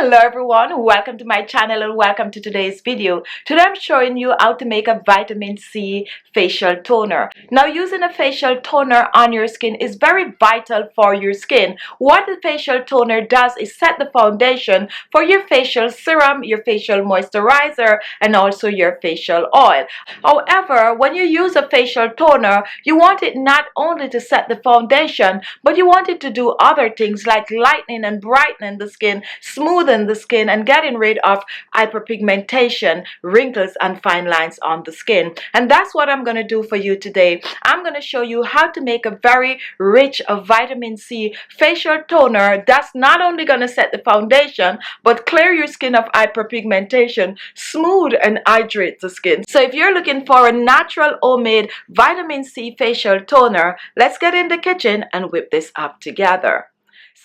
Hello everyone, welcome to my channel and welcome to today's video. Today I'm showing you how to make a vitamin C facial toner. Now using a facial toner on your skin is very vital for your skin. What the facial toner does is set the foundation for your facial serum, your facial moisturizer, and also your facial oil. However, when you use a facial toner, you want it not only to set the foundation, but you want it to do other things like lightening and brightening the skin, smoothing the skin, and getting rid of hyperpigmentation, wrinkles, and fine lines on the skin. And that's what I'm going to do for you today. I'm going to show you how to make a very rich vitamin C facial toner that's not only going to set the foundation, but clear your skin of hyperpigmentation, smooth and hydrate the skin. So if you're looking for a natural homemade vitamin C facial toner, let's get in the kitchen and whip this up together.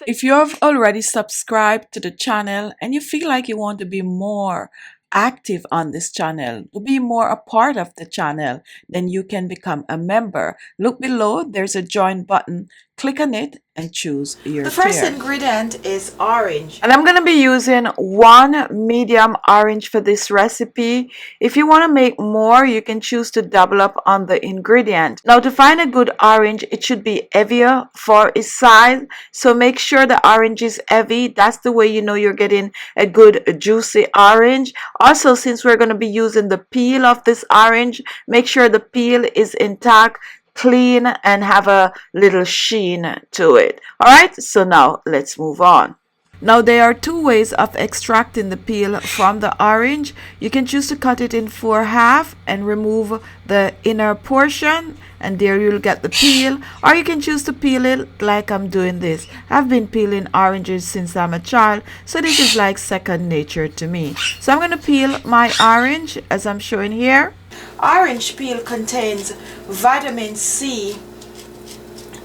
If you have already subscribed to the channel and you feel like you want to be more active on this channel, to be more a part of the channel, then you can become a member. Look below, there's a join button. Click on it and choose your tier. The first ingredient is orange. And I'm going to be using one medium orange for this recipe. If you want to make more, you can choose to double up on the ingredient. Now to find a good orange, it should be heavier for its size. So make sure the orange is heavy. That's the way you know you're getting a good juicy orange. Also, since we're going to be using the peel of this orange, make sure the peel is intact, clean, and have a little sheen to it. All right, so now let's move on. Now there are two ways of extracting the peel from the orange. You can choose to cut it in 4 halves and remove the inner portion, and there you'll get the peel, or you can choose to peel it like I'm doing this. I've been peeling oranges since I'm a child, so this is like second nature to me. So I'm going to peel my orange as I'm showing here. Orange peel contains vitamin C,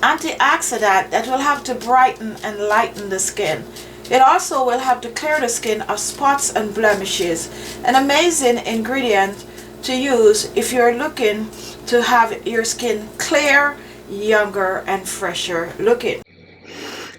antioxidant that will help to brighten and lighten the skin. It also will help to clear the skin of spots and blemishes. An amazing ingredient to use if you're looking to have your skin clear, younger, and fresher looking.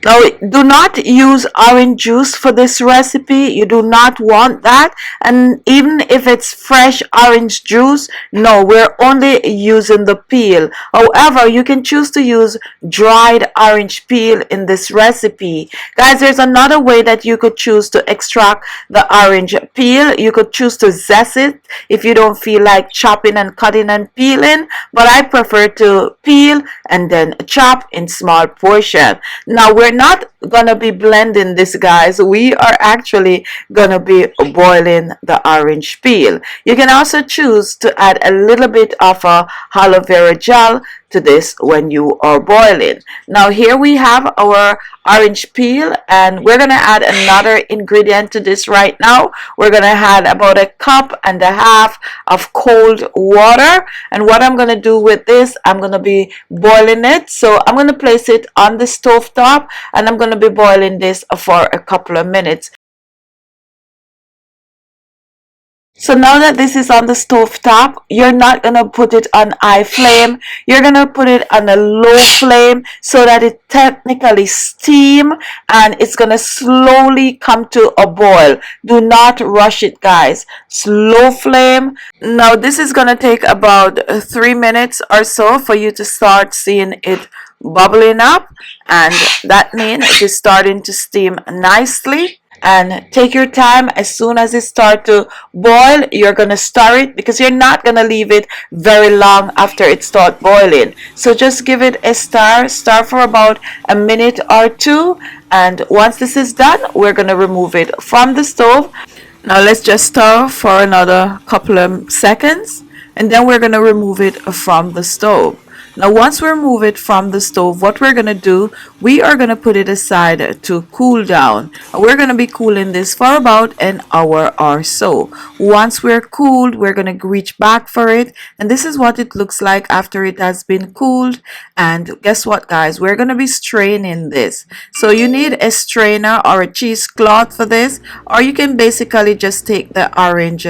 Now, do not use orange juice for this recipe. You do not want that. And even if it's fresh orange juice, no, we're only using the peel. However, you can choose to use dried orange peel in this recipe. Guys, there's another way that you could choose to extract the orange peel. You could choose to zest it if you don't feel like chopping and cutting and peeling. But I prefer to peel and then chop in small portions. Now, we're not gonna be blending this, guys. We are actually gonna be boiling the orange peel. You can also choose to add a little bit of a aloe vera gel to this when you are boiling. Now here we have our orange peel, and we're gonna add another ingredient to this right now. We're gonna add about 1.5 cups of cold water, and what I'm gonna do with this, I'm gonna be boiling it. So I'm gonna place it on the stove top, and I'm gonna be boiling this for a couple of minutes. So now that this is on the stove top, you're not going to put it on high flame. You're going to put it on a low flame so that it technically steam, and it's going to slowly come to a boil. Do not rush it, guys. Slow flame. Now this is going to take about 3 minutes or so for you to start seeing it bubbling up, and that means it is starting to steam nicely. And take your time. As soon as it starts to boil, you're going to stir it, because you're not going to leave it very long after it starts boiling. So just give it a stir for about a minute or two, and once this is done, we're going to remove it from the stove. Now let's just stir for another couple of seconds, and then we're going to remove it from the stove. Now once we remove it from the stove, what we're going to do, we are going to put it aside to cool down. We're going to be cooling this for about an hour or so. Once we're cooled, we're going to reach back for it, and this is what it looks like after it has been cooled. And guess what, guys, we're going to be straining this. So you need a strainer or a cheesecloth for this, or you can basically just take the orange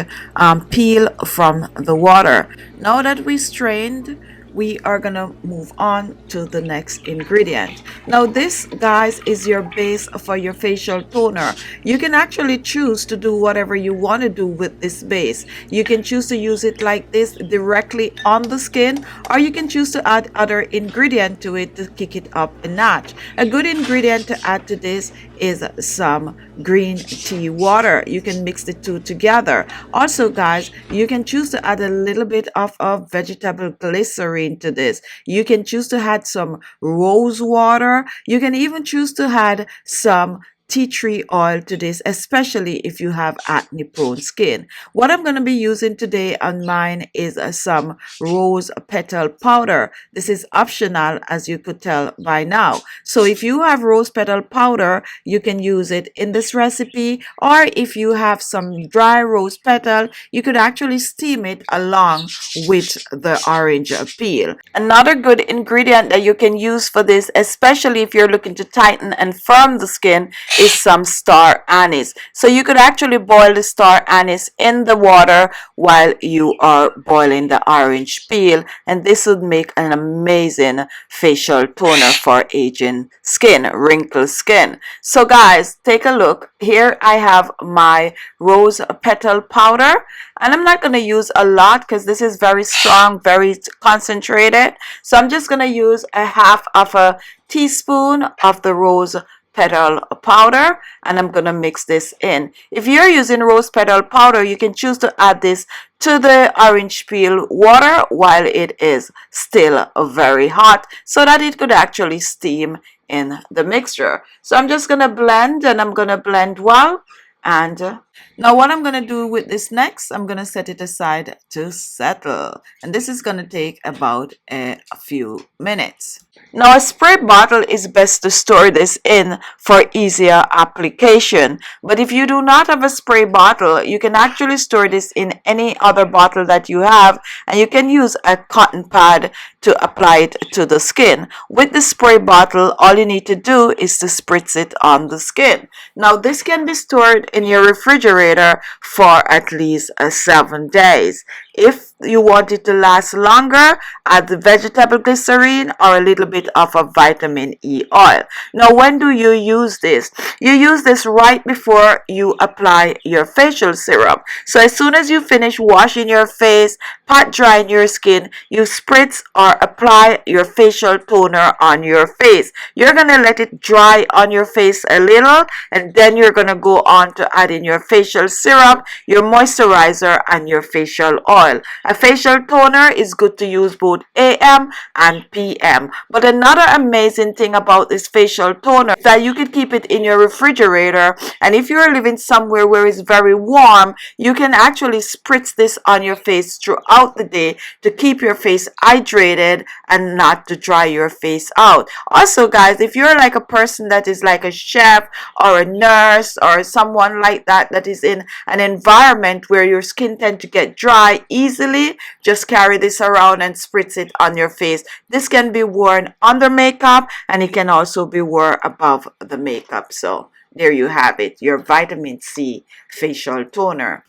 peel from the water. Now that we strained, we are gonna move on to the next ingredient. Now this, guys, is your base for your facial toner. You can actually choose to do whatever you want to do with this base. You can choose to use it like this directly on the skin, or you can choose to add other ingredient to it to kick it up a notch. A good ingredient to add to this is some green tea water. You can mix the two together. Also, guys, you can choose to add a little bit of vegetable glycerin to this. You can choose to add some rose water. You can even choose to add some tea tree oil to this, especially if you have acne prone skin. What I'm going to be using today on mine is some rose petal powder. This is optional, as you could tell by now. So if you have rose petal powder, you can use it in this recipe, or if you have some dry rose petal, you could actually steam it along with the orange peel. Another good ingredient that you can use for this, especially if you're looking to tighten and firm the skin, is some star anise. So you could actually boil the star anise in the water while you are boiling the orange peel, and this would make an amazing facial toner for aging skin, wrinkled skin. So guys, take a look. Here I have my rose petal powder, and I'm not going to use a lot because this is very strong, very concentrated. So I'm just going to use a half of a teaspoon of the rose petal powder, and I'm gonna mix this in. If you're using rose petal powder, you can choose to add this to the orange peel water while it is still very hot, so that it could actually steam in the mixture. So I'm just gonna blend, and I'm gonna blend well. And now what I'm going to do with this next, I'm going to set it aside to settle. And this is going to take about a few minutes. Now a spray bottle is best to store this in for easier application. But if you do not have a spray bottle, you can actually store this in any other bottle that you have, and you can use a cotton pad to apply it to the skin. With the spray bottle, all you need to do is to spritz it on the skin. Now this can be stored in your refrigerator for at least 7 days. If you want it to last longer, add the vegetable glycerin or a little bit of a vitamin E oil. Now, when do you use this? You use this right before you apply your facial serum. So as soon as you finish washing your face, pat drying your skin, you spritz or apply your facial toner on your face. You're going to let it dry on your face a little, and then you're going to go on to add in your facial serum, your moisturizer, and your facial oil. A facial toner is good to use both AM and PM. But another amazing thing about this facial toner is that you can keep it in your refrigerator, and if you're living somewhere where it's very warm, you can actually spritz this on your face throughout the day to keep your face hydrated and not to dry your face out. Also, guys, if you're like a person that is like a chef or a nurse or someone like that that is in an environment where your skin tends to get dry easily, just carry this around and spritz it on your face. This can be worn under makeup, and it can also be worn above the makeup. So there you have it, your vitamin C facial toner.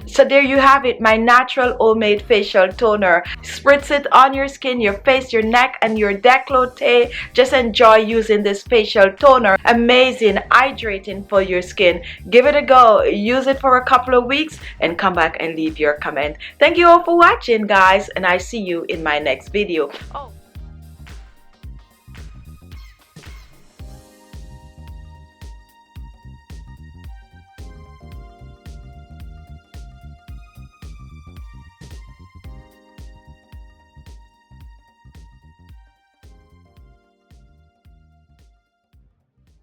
So there you have it, my natural homemade facial toner. Spritz it on your skin, your face, your neck, and your décolleté. Just enjoy using this facial toner. Amazing, hydrating for your skin. Give it a go. Use it for a couple of weeks and come back and leave your comment. Thank you all for watching, guys, and I see you in my next video. Oh.